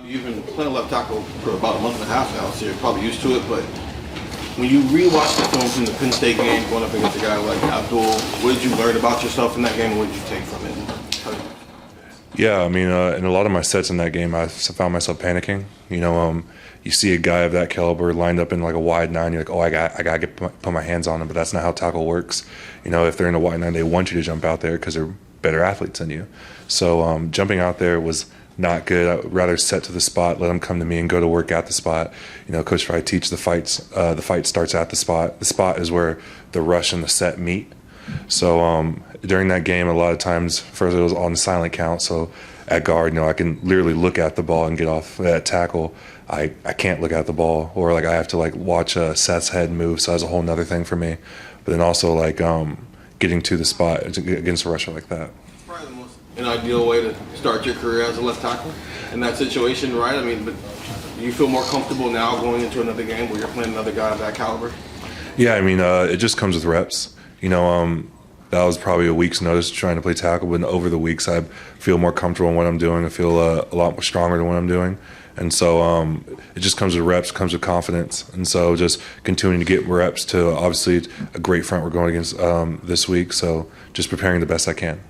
You've been playing left tackle for about a month and a half now, so you're probably used to it. But when you rewatch the film from the Penn State game, going up against a guy like Abdul, what did you learn about yourself in that game, and what did you take from it? Yeah, I mean, in a lot of my sets in that game, I found myself panicking. You see a guy of that caliber lined up in like a wide nine, you're like, oh, I got to put my hands on him, but that's not how tackle works. If they're in a wide nine, they want you to jump out there because they're better athletes than you. So jumping out there was not good. I would rather set to the spot, let them come to me, and go to work at the spot. Coach Fry teach the fights. The fight starts at the spot. The spot is where the rush and the set meet. So during that game, a lot of times, first it was on the silent count. So at guard, I can literally look at the ball and get off that tackle. I can't look at the ball, or like I have to like watch Seth's head move. So that's a whole nother thing for me. But then also like getting to the spot against a rusher like that. An ideal way to start your career as a left tackle in that situation, right? I mean, but do you feel more comfortable now going into another game where you're playing another guy of that caliber? Yeah, I mean, it just comes with reps. That was probably a week's notice trying to play tackle, but over the weeks I feel more comfortable in what I'm doing. I feel a lot more stronger than what I'm doing. And so it just comes with reps, comes with confidence. And so just continuing to get reps to obviously a great front we're going against this week. So just preparing the best I can.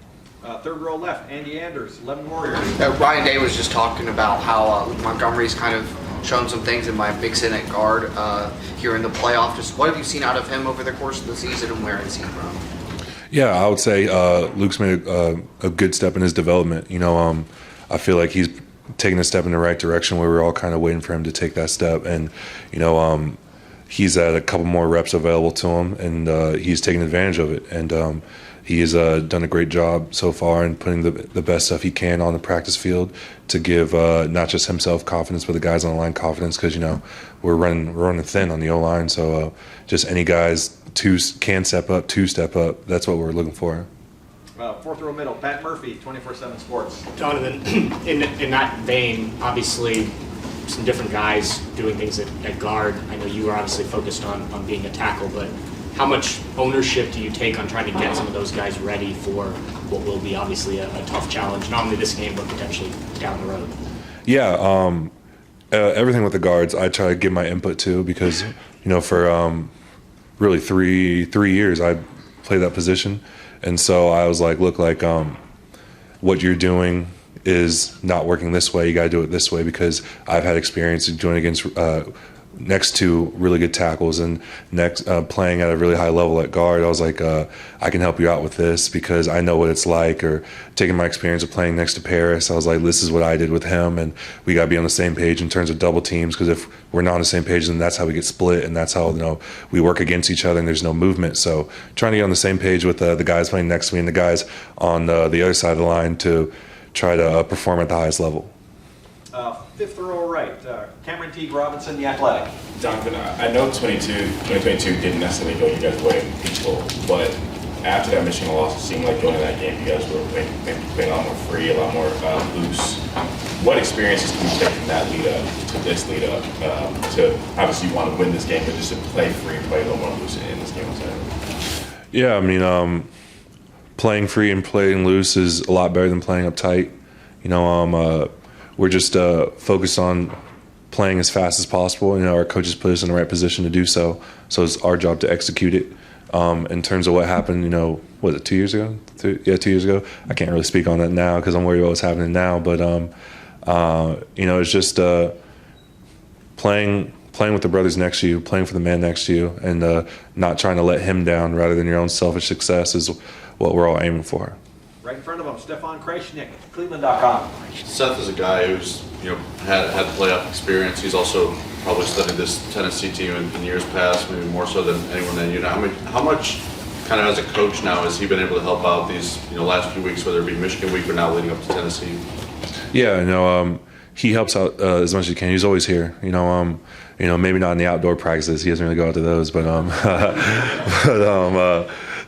Third row left, Andy Anders, 11 Warriors. Ryan Day was just talking about how Montgomery's kind of shown some things in my mix in at guard here in the playoff. Just what have you seen out of him over the course of the season, and where has he grown? Yeah, I would say Luke's made a good step in his development. I feel like he's taking a step in the right direction where we're all kind of waiting for him to take that step. And, he's had a couple more reps available to him, and he's taking advantage of it. And he has done a great job so far in putting the best stuff he can on the practice field to give not just himself confidence, but the guys on the line confidence, because, we're running thin on the O-line. So just any guys can step up, step up. That's what we're looking for. Fourth row middle, Pat Murphy, 24/7 Sports. Donovan, in that vein, obviously some different guys doing things at guard. I know you were obviously focused on being a tackle, but how much ownership do you take on trying to get some of those guys ready for what will be obviously a tough challenge, not only this game, but potentially down the road? Yeah, everything with the guards, I try to give my input to, because, for really three years I played that position. And so I was like, look, like what you're doing is not working this way. You got to do it this way, because I've had experience doing against next to really good tackles and playing at a really high level at guard. I was like, I can help you out with this because I know what it's like. Or taking my experience of playing next to Paris, I was like, this is what I did with him, and we got to be on the same page in terms of double teams, because if we're not on the same page, then that's how we get split, and that's how we work against each other and there's no movement. So trying to get on the same page with the guys playing next to me and the guys on the other side of the line to try to perform at the highest level. Fifth row right, Cameron Teague Robinson, The Athletic. Donovan, I know 2022 didn't necessarily go you guys' way in Peach Bowl, but after that Michigan loss, it seemed like going to that game, you guys were playing a lot more free, a lot more loose. What experiences can you take from that lead up to this lead up to obviously you want to win this game, but just to play free, play a little more loose in this game? Yeah, I mean, playing free and playing loose is a lot better than playing uptight. We're just focused on playing as fast as possible. Our coaches put us in the right position to do so. So it's our job to execute it. In terms of what happened, was it 2 years ago? 2 years ago. I can't really speak on that now because I'm worried about what's happening now. But it's just playing with the brothers next to you, playing for the man next to you, and not trying to let him down rather than your own selfish success is what we're all aiming for. Right in front of him, Stefan Krajcnik, Cleveland.com. Seth is a guy who's had playoff experience. He's also probably studied this Tennessee team in years past, maybe more so than anyone that How much, kind of as a coach now, has he been able to help out these last few weeks, whether it be Michigan week or now leading up to Tennessee? Yeah, he helps out as much as he can. He's always here. Maybe not in the outdoor practices. He doesn't really go out to those, but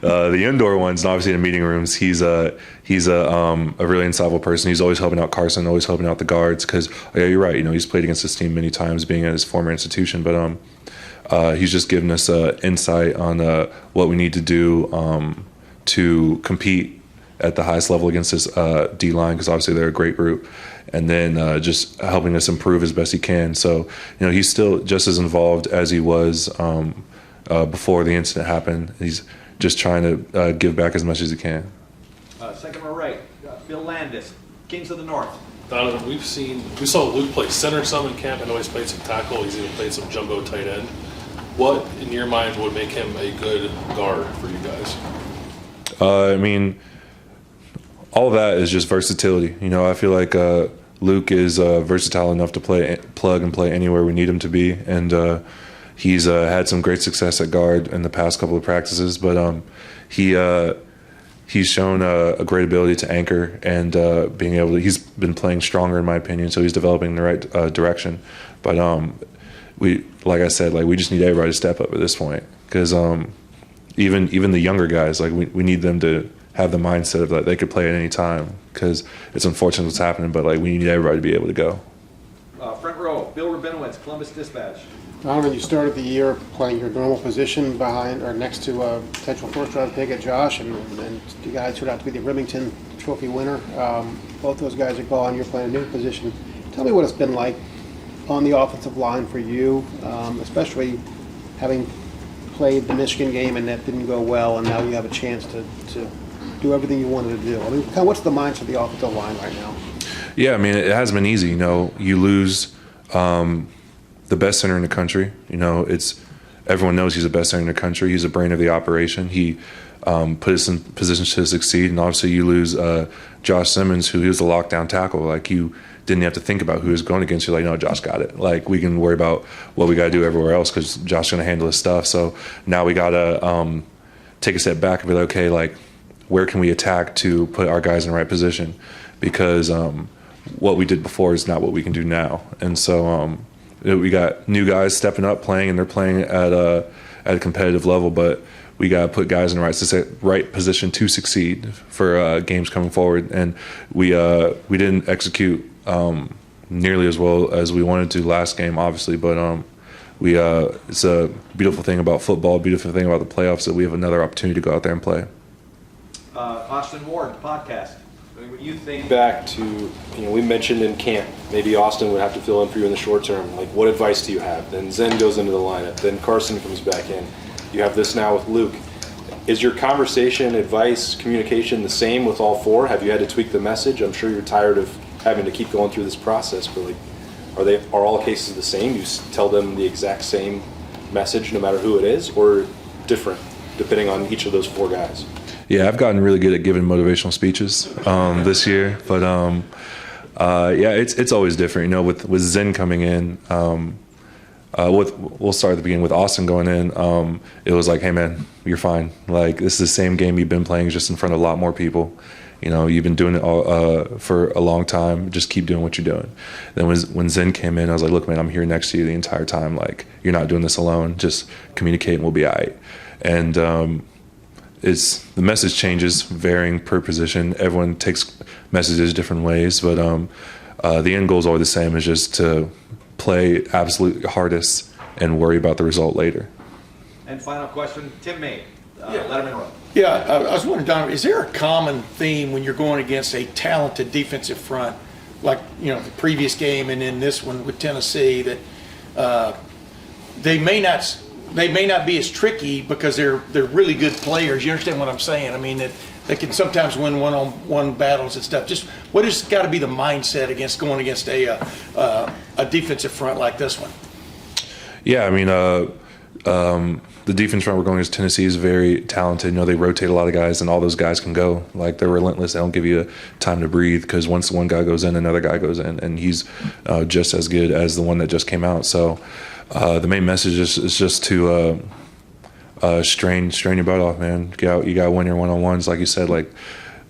the indoor ones, and obviously in the meeting rooms, he's a really insightful person. He's always helping out Carson, always helping out the guards, because yeah, you're right. He's played against this team many times, being at his former institution. But he's just given us insight on what we need to do to compete at the highest level against this D line, because obviously they're a great group. and then just helping us improve as best he can. So, he's still just as involved as he was before the incident happened. He's just trying to give back as much as he can. Second row right, Bill Landis, Kings of the North. Donovan, we saw Luke play center some in camp. I know he's played some tackle. He's even played some jumbo tight end. What, in your mind, would make him a good guard for you guys? I mean, all of that is just versatility. I feel like Luke is versatile enough to plug and play anywhere we need him to be, and he's had some great success at guard in the past couple of practices. But he's shown a great ability to anchor and being able to. He's been playing stronger, in my opinion, so he's developing in the right direction. But like I said, we just need everybody to step up at this point, because even the younger guys, we need them to have the mindset of that they could play at any time, because it's unfortunate what's happening, but we need everybody to be able to go. Front row, Bill Rabinowitz, Columbus Dispatch. Donovan, you started the year playing your normal position behind or next to a potential first-round pick at Josh, and you guys turned out to be the Remington Trophy winner. Both those guys are gone. You're playing a new position. Tell me what it's been like on the offensive line for you, especially having played the Michigan game and that didn't go well, and now you have a chance to do everything you wanted to do. I mean, what's the mindset of the offensive line right now? Yeah, I mean, it hasn't been easy. You lose the best center in the country. Everyone knows he's the best center in the country. He's the brain of the operation. He put us in positions to succeed. And obviously, you lose Josh Simmons, who he was the lockdown tackle. You didn't have to think about who he was going against. You're no, Josh got it. We can worry about what we got to do everywhere else, because Josh is going to handle his stuff. So now we got to take a step back and be okay, where can we attack to put our guys in the right position? Because what we did before is not what we can do now. And so we got new guys stepping up, playing, and they're playing at a competitive level. But we got to put guys in the right position to succeed for games coming forward. And we didn't execute nearly as well as we wanted to last game, obviously. But it's a beautiful thing about football, beautiful thing about the playoffs, that we have another opportunity to go out there and play. Austin Ward, podcast. When you think back to, we mentioned in camp, maybe Austin would have to fill in for you in the short term. What advice do you have? Then Zen goes into the lineup. Then Carson comes back in. You have this now with Luke. Is your conversation, advice, communication the same with all four? Have you had to tweak the message? I'm sure you're tired of having to keep going through this process, but are all cases the same? You tell them the exact same message no matter who it is, or different depending on each of those four guys? Yeah, I've gotten really good at giving motivational speeches this year, but it's always different. With Zen coming in, we'll start at the beginning with Austin going in. It was hey man, you're fine. This is the same game you've been playing, just in front of a lot more people. You've been doing it for a long time. Just keep doing what you're doing. Then when Zen came in, I was look man, I'm here next to you the entire time. You're not doing this alone. Just communicate and we'll be all right. And the message changes varying per position. Everyone takes messages different ways, but the end goal is always the same, is just to play absolute hardest and worry about the result later. And final question, Tim May, Letterman Road. Yeah, I was wondering, Donovan, is there a common theme when you're going against a talented defensive front, the previous game and then this one with Tennessee, that they may not be as tricky because they're really good players? You understand what I'm saying? I mean, that they can sometimes win one-on-one battles and stuff. Just what has got to be the mindset going against a defensive front like this one? Yeah, I mean, the defense front we're going against Tennessee is very talented. They rotate a lot of guys, and all those guys can go. They're relentless. They don't give you time to breathe, because once one guy goes in, another guy goes in, and he's just as good as the one that just came out. So the main message is just to strain your butt off, man. You got to win your one-on-ones, like you said.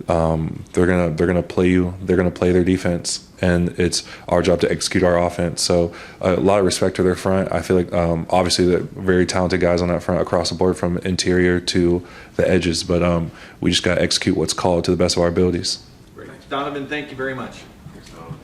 They're gonna play you. They're gonna play their defense, and it's our job to execute our offense. So a lot of respect to their front. I feel obviously they're very talented guys on that front across the board, from interior to the edges. But we just got to execute what's called to the best of our abilities. Great. Donovan, thank you very much.